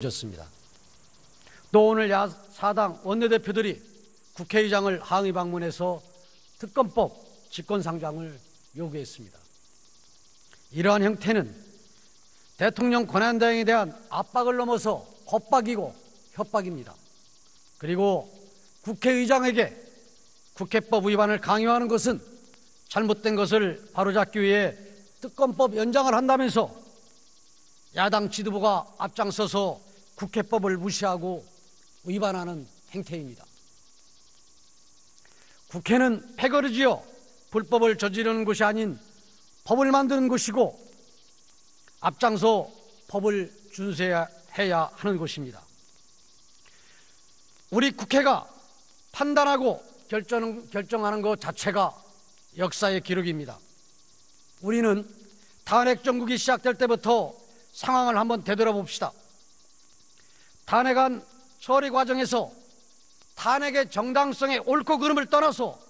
졌습니다. 또 오늘 야사당 원내대표들이 국회의장을 항의 방문해서 특검법 직권상정을 요구했습니다. 이러한 형태는 대통령 권한대행에 대한 압박을 넘어서 겁박이고 협박입니다. 그리고 국회의장에게 국회법 위반을 강요하는 것은 잘못된 것을 바로잡기 위해 특검법 연장을 한다면서 야당 지도부가 앞장서서 국회법을 무시하고 위반하는 행태입니다. 국회는 패거리 지어 불법을 저지르는 것이 아닌 법을 만드는 것이고 앞장서 법을 준수해야 하는 것입니다. 우리 국회가 판단하고 결정하는 것 자체가 역사의 기록입니다. 우리는 탄핵 정국이 시작될 때부터 상황을 한번 되돌아봅시다. 탄핵안 처리 과정에서 탄핵의 정당성의 옳고 그름을 떠나서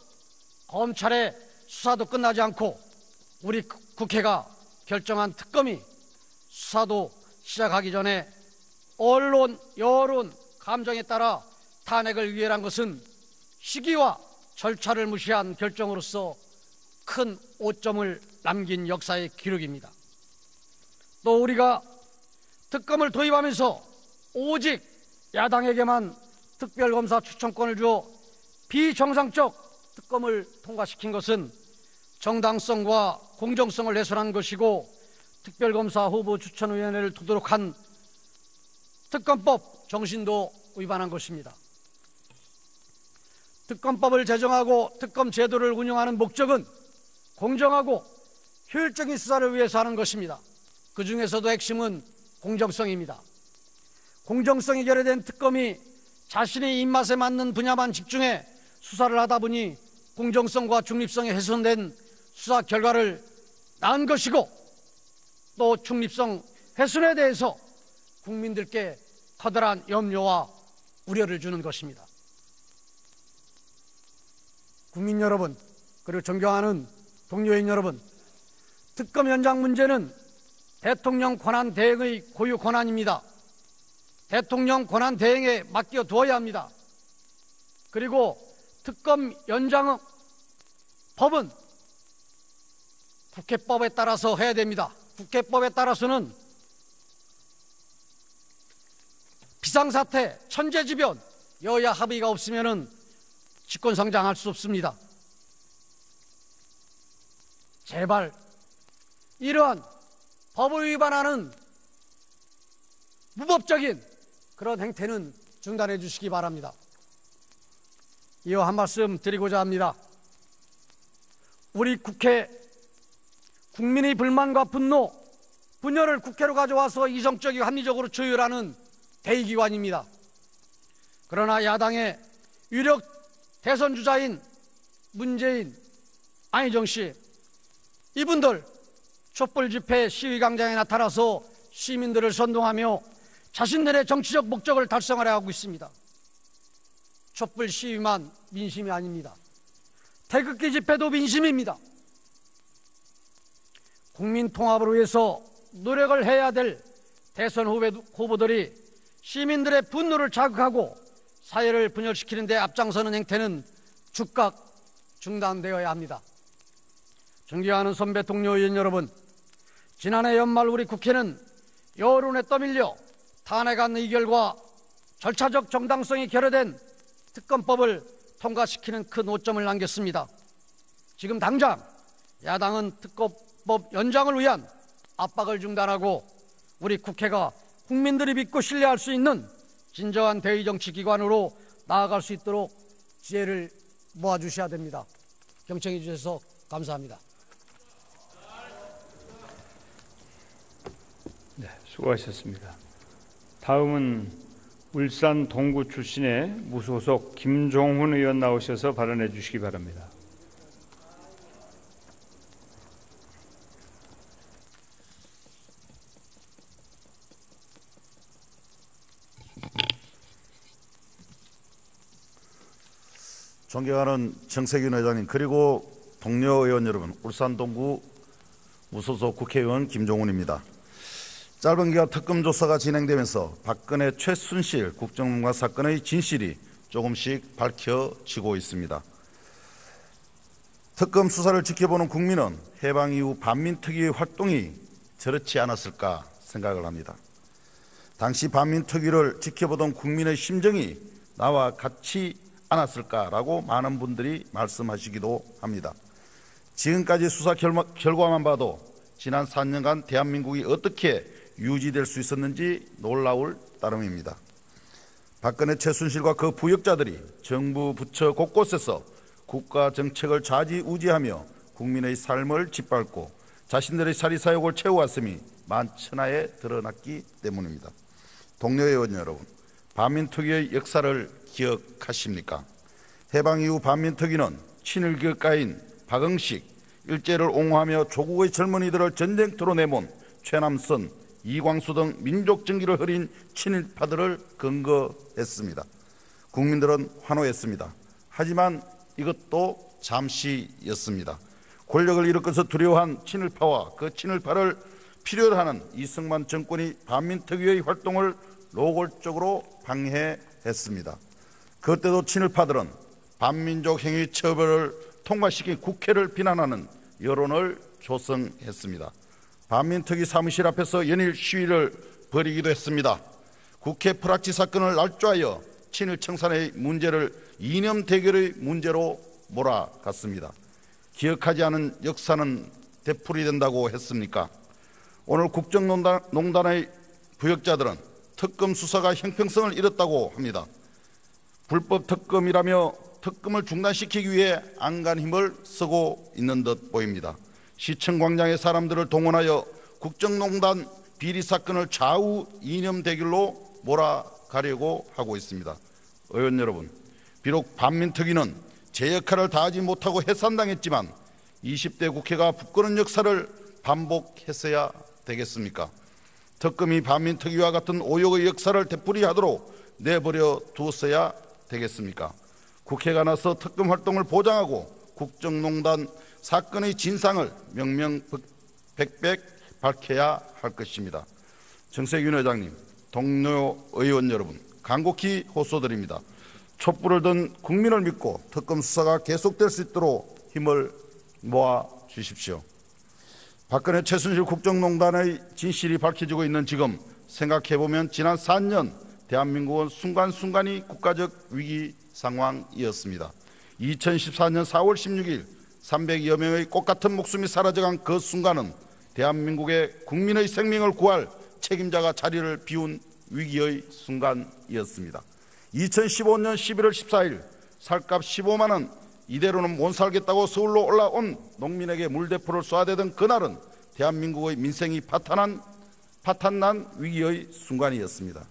검찰의 수사도 끝나지 않고 우리 국회가 결정한 특검이 수사도 시작하기 전에 언론, 여론, 감정에 따라 탄핵을 의결한 것은 시기와 절차를 무시한 결정으로서 큰 오점을 남긴 역사의 기록입니다. 또 우리가 특검을 도입하면서 오직 야당에게만 특별검사 추천권을 주어 비정상적 특검을 통과시킨 것은 정당성과 공정성을 훼손한 것이고 특별검사 후보 추천위원회를 두도록 한 특검법 정신도 위반한 것입니다. 특검법을 제정하고 특검 제도를 운영하는 목적은 공정하고 효율적인 수사를 위해서 하는 것입니다. 그 중에서도 핵심은 공정성입니다. 공정성이 결여된 특검이 자신의 입맛에 맞는 분야만 집중해 수사를 하다 보니 공정성과 중립성이 훼손된 수사 결과를 낳은 것이고 또 중립성 훼손에 대해서 국민들께 커다란 염려와 우려를 주는 것입니다. 국민 여러분, 그리고 존경하는 동료인 여러분, 특검 연장 문제는 대통령 권한 대행의 고유 권한입니다. 대통령 권한 대행에 맡겨 두어야 합니다. 그리고 특검 연장 법은 국회법에 따라서 해야 됩니다. 국회법에 따라서는 비상사태, 천재지변, 여야 합의가 없으면 직권상정할 수 없습니다. 제발 이러한 법을 위반하는 무법적인 그런 행태는 중단해 주시기 바랍니다. 이어 한 말씀 드리고자 합니다. 우리 국회, 국민의 불만과 분노, 분열을 국회로 가져와서 이성적이고 합리적으로 조율하는 대의기관입니다. 그러나 야당의 유력 대선 주자인 문재인, 안희정 씨, 이분들 촛불 집회 시위 광장에 나타나서 시민들을 선동하며 자신들의 정치적 목적을 달성하려 하고 있습니다. 촛불 시위만 민심이 아닙니다. 태극기 집회도 민심입니다. 국민 통합을 위해서 노력을 해야 될 대선 후보들이 시민들의 분노를 자극하고 사회를 분열시키는 데 앞장서는 행태는 즉각 중단되어야 합니다. 존경하는 선배 동료 의원 여러분, 지난해 연말 우리 국회는 여론에 떠밀려 탄핵안 의결과 절차적 정당성이 결여된 특검법을 통과시키는 큰 오점을 남겼습니다. 지금 당장 야당은 특검법 연장을 위한 압박을 중단하고 우리 국회가 국민들이 믿고 신뢰할 수 있는 진정한 대의정치기관으로 나아갈 수 있도록 지혜를 모아주셔야 됩니다. 경청해 주셔서 감사합니다. 네, 수고하셨습니다. 다음은 울산 동구 출신의 무소속 김종훈 의원 나오셔서 발언해 주시기 바랍니다. 존경하는 정세균 의장님, 그리고 동료 의원 여러분, 울산 동구 무소속 국회의원 김종훈입니다. 짧은 기간 특검 조사가 진행되면서 박근혜 최순실 국정농단 사건의 진실이 조금씩 밝혀지고 있습니다. 특검 수사를 지켜보는 국민은 해방 이후 반민특위의 활동이 저렇지 않았을까 생각을 합니다. 당시 반민특위를 지켜보던 국민의 심정이 나와 같지 않았을까라고 많은 분들이 말씀하시기도 합니다. 지금까지 수사 결과만 봐도 지난 4년간 대한민국이 어떻게 유지될 수 있었는지 놀라울 따름입니다. 박근혜 최순실과 그 부역자들이 정부 부처 곳곳에서 국가 정책을 좌지우지하며 국민의 삶을 짓밟고 자신들의 사리사욕을 채워왔음이 만천하에 드러났기 때문입니다. 동료 의원 여러분, 반민특위의 역사를 기억하십니까? 해방 이후 반민특위는 친일교가인 박응식, 일제를 옹호하며 조국의 젊은이들을 전쟁터로 내몬 최남선, 이광수 등 민족 정기를 흐린 친일파들을 근거했습니다. 국민들은 환호했습니다. 하지만 이것도 잠시였습니다. 권력을 일으켜서 두려워한 친일파와 그 친일파를 필요로 하는 이승만 정권이 반민특위의 활동을 노골적으로 방해했습니다. 그때도 친일파들은 반민족 행위 처벌을 통과시킨 국회를 비난하는 여론을 조성했습니다. 반민특위 사무실 앞에서 연일 시위를 벌이기도 했습니다. 국회 프락치 사건을 날조하여 친일 청산의 문제를 이념 대결의 문제로 몰아갔습니다. 기억하지 않은 역사는 되풀이된다고 했습니까? 오늘 국정농단의 부역자들은 특검 수사가 형평성을 잃었다고 합니다. 불법 특검이라며 특검을 중단시키기 위해 안간 힘을 쓰고 있는 듯 보입니다. 시청 광장의 사람들을 동원하여 국정농단 비리 사건을 좌우 이념 대결로 몰아가려고 하고 있습니다. 의원 여러분, 비록 반민특위는 제 역할을 다하지 못하고 해산당했지만 20대 국회가 부끄러운 역사를 반복했어야 되겠습니까? 특검이 반민특위와 같은 오역의 역사를 되풀이하도록 내버려 두었어야 되겠습니까? 국회가 나서 특검 활동을 보장하고 국정농단 사건의 진상을 명명백백 밝혀야 할 것입니다. 정세균 회장님, 동료 의원 여러분, 간곡히 호소드립니다. 촛불을 든 국민을 믿고 특검 수사가 계속될 수 있도록 힘을 모아 주십시오. 박근혜 최순실 국정농단의 진실이 밝혀지고 있는 지금 생각해보면 지난 4년 대한민국은 순간순간이 국가적 위기 상황이었습니다. 2014년 4월 16일 300여 명의 꽃같은 목숨이 사라져간 그 순간은 대한민국의 국민의 생명을 구할 책임자가 자리를 비운 위기의 순간이었습니다. 2015년 11월 14일 살값 15만 원 이대로는 못 살겠다고 서울로 올라온 농민에게 물대포를 쏘아대던 그날은 대한민국의 민생이 파탄난 위기의 순간이었습니다.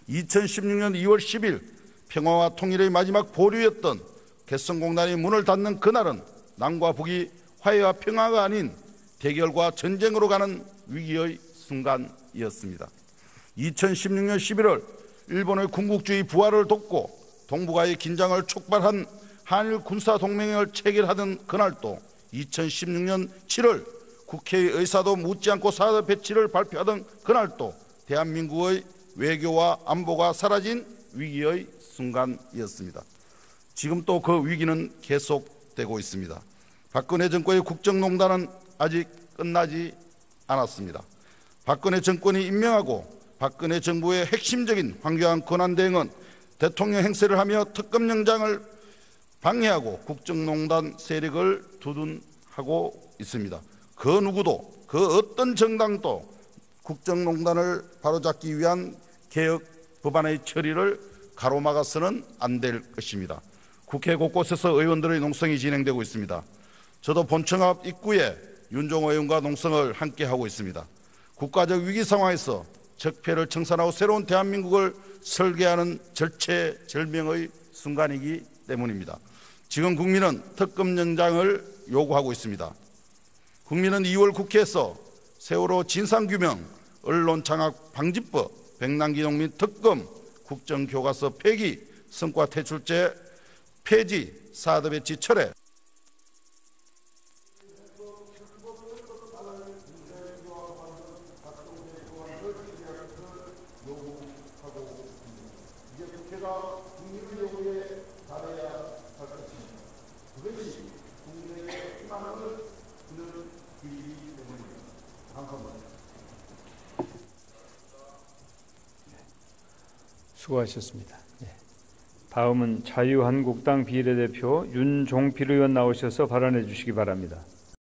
2016년 2월 10일 평화와 통일의 마지막 보루였던 개성공단이 문을 닫는 그날은 남과 북이 화해와 평화가 아닌 대결과 전쟁으로 가는 위기의 순간이었습니다. 2016년 11월 일본의 군국주의 부활을 돕고 동북아의 긴장을 촉발한 한일 군사동맹을 체결하던 그날도 2016년 7월 국회의 의사도 묻지 않고 사드 배치를 발표하던 그날도 대한민국의 외교와 안보가 사라진 위기의 순간이었습니다. 지금 또 그 위기는 계속되고 있습니다. 박근혜 정권의 국정농단은 아직 끝나지 않았습니다. 박근혜 정권이 임명하고 박근혜 정부의 핵심적인 황교안 권한대행은 대통령 행세를 하며 특검영장을 방해하고 국정농단 세력을 두둔하고 있습니다. 그 누구도 그 어떤 정당도 국정농단을 바로잡기 위한 개혁 법안의 처리를 가로막아서는 안 될 것입니다. 국회 곳곳에서 의원들의 농성이 진행되고 있습니다. 저도 본청 앞 입구에 윤종호 의원과 농성을 함께하고 있습니다. 국가적 위기 상황에서 적폐를 청산하고 새로운 대한민국을 설계하는 절체절명의 순간이기 때문입니다. 지금 국민은 특검영장을 요구하고 있습니다. 국민은 2월 국회에서 세월호 진상규명, 언론장악 방지법, 백남기농민 특검, 국정교과서 폐기, 성과퇴출제 폐지, 사드 배치 철회, 수고하셨습니다. 예. 다음은 자유한국당 비례대표 윤종필 의원 나오셔서 발언해 주시기 바랍니다.